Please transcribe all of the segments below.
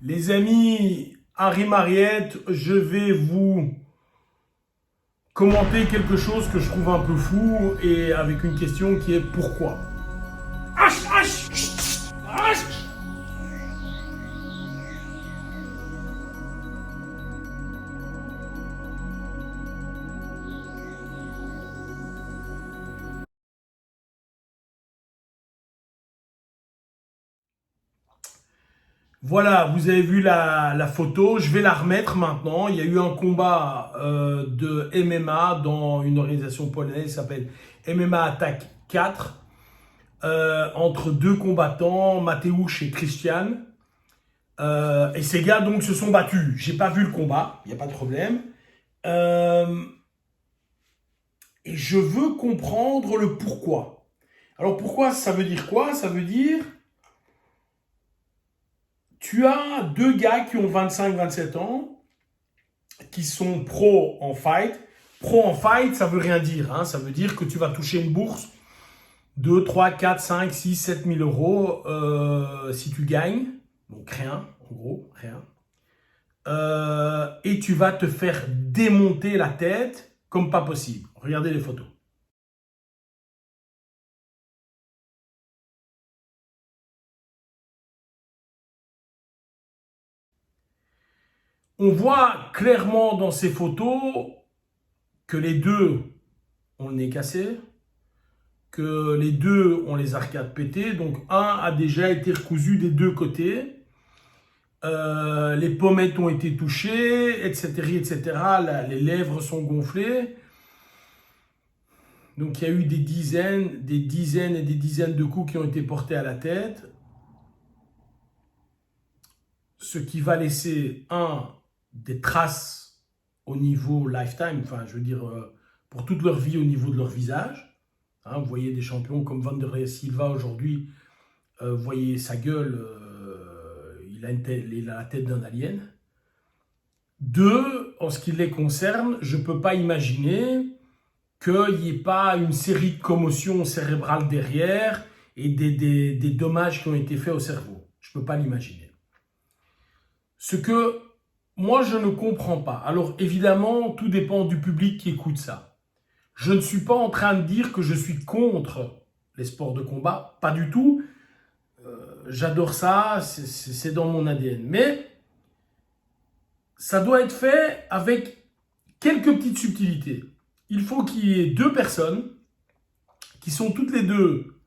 Les amis, Harry Mariette, je vais vous commenter quelque chose que je trouve un peu fou et avec une question qui est pourquoi. H, H, H. Voilà, vous avez vu la photo, je vais la remettre maintenant. Il y a eu un combat de MMA dans une organisation polonaise qui s'appelle MMA Attack 4 entre deux combattants, Mateusz et Christian. Et ces gars donc se sont battus. J'ai pas vu le combat, il n'y a pas de problème. Euh, et je veux comprendre le pourquoi. Alors pourquoi ça veut dire quoi? Ça veut dire tu as deux gars qui ont 25-27 ans, qui sont pro en fight. Pro en fight, ça veut rien dire. Hein. Ça veut dire que tu vas toucher une bourse 2, 3, 4, 5, 6, 7 000 euros si tu gagnes. Donc rien, en gros, rien. Et tu vas te faire démonter la tête comme pas possible. Regardez les photos. On voit clairement dans ces photos que les deux ont le nez cassé, que les deux ont les arcades pétées. Donc un a déjà été recousu des deux côtés. Les pommettes ont été touchées, etc., etc. Les lèvres sont gonflées. Donc il y a eu des dizaines et des dizaines de coups qui ont été portés à la tête. Ce qui va laisser, des traces au niveau lifetime, enfin je veux dire pour toute leur vie au niveau de leur visage. Hein, vous voyez des champions comme Wanderlei Silva aujourd'hui, vous voyez sa gueule, il a la tête d'un alien. Deux, en ce qui les concerne, je ne peux pas imaginer qu'il n'y ait pas une série de commotions cérébrales derrière et des dommages qui ont été faits au cerveau. Je ne peux pas l'imaginer. Ce que moi, je ne comprends pas. Alors, évidemment, tout dépend du public qui écoute ça. Je ne suis pas en train de dire que je suis contre les sports de combat. Pas du tout. J'adore ça. C'est dans mon ADN. Mais ça doit être fait avec quelques petites subtilités. Il faut qu'il y ait deux personnes qui sont toutes les deux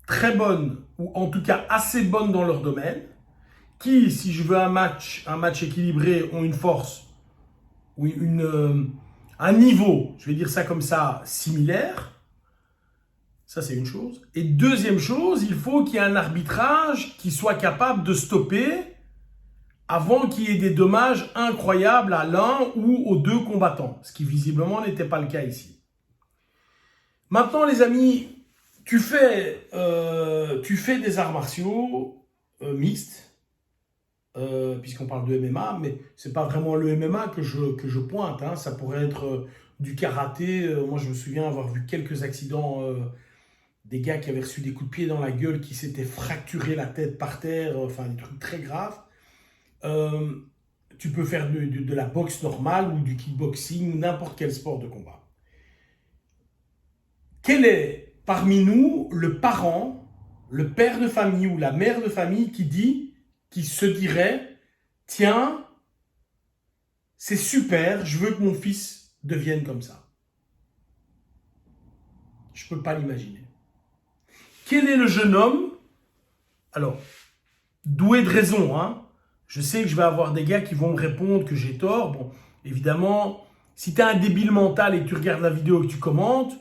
très bonnes, ou en tout cas assez bonnes dans leur domaine, qui, si je veux un match équilibré, ont une force ou un niveau, je vais dire ça comme ça, similaire. Ça, c'est une chose. Et deuxième chose, il faut qu'il y ait un arbitrage qui soit capable de stopper avant qu'il y ait des dommages incroyables à l'un ou aux deux combattants, ce qui visiblement n'était pas le cas ici. Maintenant, les amis, tu fais des arts martiaux mixtes, puisqu'on parle de MMA, mais c'est pas vraiment le MMA que je pointe. Hein. Ça pourrait être du karaté. Moi, je me souviens avoir vu quelques accidents, des gars qui avaient reçu des coups de pied dans la gueule, qui s'étaient fracturé la tête par terre, enfin des trucs très graves. Tu peux faire de la boxe normale ou du kickboxing, n'importe quel sport de combat. Quel est parmi nous le parent, le père de famille ou la mère de famille qui se dirait, tiens, c'est super, je veux que mon fils devienne comme ça. Je ne peux pas l'imaginer. Quel est le jeune homme, alors, doué de raison, hein. Je sais que je vais avoir des gars qui vont me répondre que j'ai tort. Bon, évidemment, si tu es un débile mental et que tu regardes la vidéo et que tu commentes,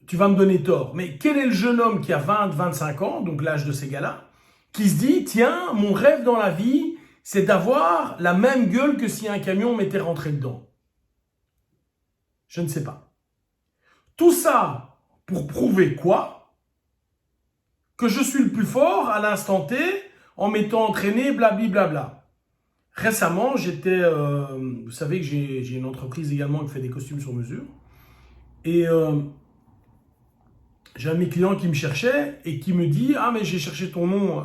tu vas me donner tort. Mais quel est le jeune homme qui a 20-25 ans, donc l'âge de ces gars-là, qui se dit, tiens, mon rêve dans la vie, c'est d'avoir la même gueule que si un camion m'était rentré dedans? Je ne sais pas. Tout ça pour prouver quoi? Que je suis le plus fort à l'instant T, en m'étant entraîné, blablabla. Récemment, vous savez que j'ai une entreprise également qui fait des costumes sur mesure. Et j'ai un de mes clients qui me cherchait et qui me dit « Ah, mais j'ai cherché ton nom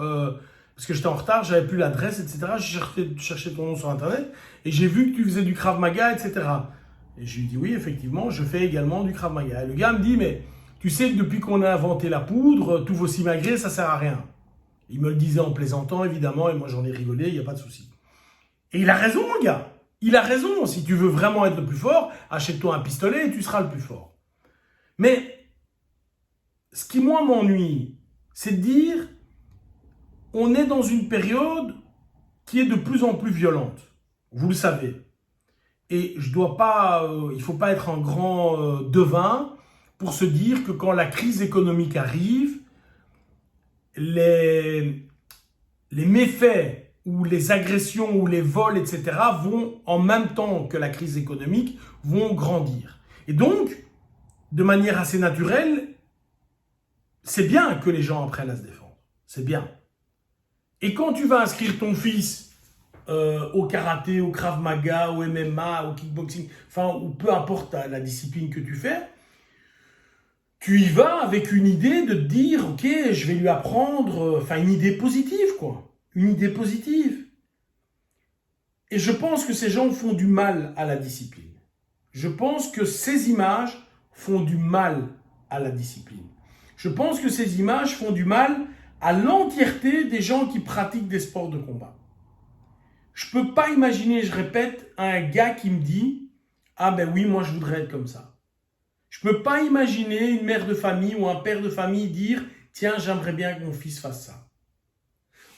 parce que j'étais en retard, j'avais plus l'adresse, etc. J'ai cherché ton nom sur Internet et j'ai vu que tu faisais du Krav Maga, etc. » Et je lui dis « Oui, effectivement, je fais également du Krav Maga. » Et le gars me dit « Mais tu sais que depuis qu'on a inventé la poudre, tous vos simagrées, ça sert à rien. » Il me le disait en plaisantant, évidemment, et moi j'en ai rigolé, il n'y a pas de souci. Et il a raison, mon gars. Il a raison. Si tu veux vraiment être le plus fort, achète-toi un pistolet et tu seras le plus fort. Mais ce qui, moi, m'ennuie, c'est de dire on est dans une période qui est de plus en plus violente. Vous le savez. Et il ne faut pas être un grand devin pour se dire que quand la crise économique arrive, les méfaits ou les agressions ou les vols, etc. vont, en même temps que la crise économique, vont grandir. Et donc, de manière assez naturelle, c'est bien que les gens apprennent à se défendre. C'est bien. Et quand tu vas inscrire ton fils au karaté, au Krav Maga, au MMA, au kickboxing, enfin, ou peu importe la discipline que tu fais, tu y vas avec une idée de te dire, ok, je vais lui apprendre, une idée positive, quoi. Une idée positive. Et je pense que ces gens font du mal à la discipline. Je pense que ces images font du mal à la discipline. Je pense que ces images font du mal à l'entièreté des gens qui pratiquent des sports de combat. Je ne peux pas imaginer, je répète, un gars qui me dit « Ah ben oui, moi je voudrais être comme ça ». Je ne peux pas imaginer une mère de famille ou un père de famille dire « Tiens, j'aimerais bien que mon fils fasse ça ».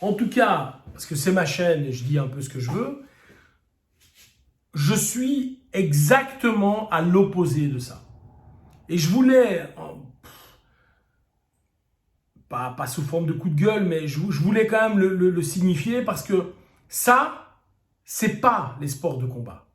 En tout cas, parce que c'est ma chaîne et je dis un peu ce que je veux, je suis exactement à l'opposé de ça. Et je voulais, pas sous forme de coup de gueule, mais je voulais quand même le signifier parce que ça, c'est pas les sports de combat.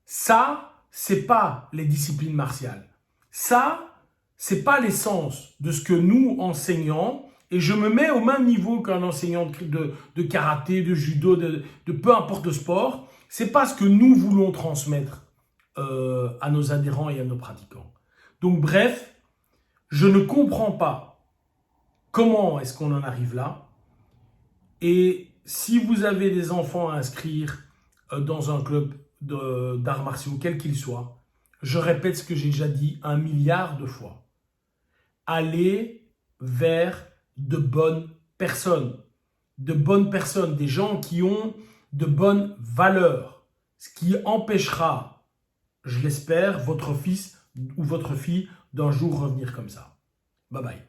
Ça, c'est pas les disciplines martiales. Ça, c'est pas l'essence de ce que nous, enseignants, et je me mets au même niveau qu'un enseignant de karaté, de judo, de peu importe le sport, c'est pas ce que nous voulons transmettre à nos adhérents et à nos pratiquants. Donc bref, je ne comprends pas comment est-ce qu'on en arrive là. Et si vous avez des enfants à inscrire dans un club d'arts martiaux, quel qu'il soit, je répète ce que j'ai déjà dit 1 milliard de fois. Allez vers de bonnes personnes. De bonnes personnes, des gens qui ont de bonnes valeurs. Ce qui empêchera, je l'espère, votre fils ou votre fille d'un jour revenir comme ça. Bye bye.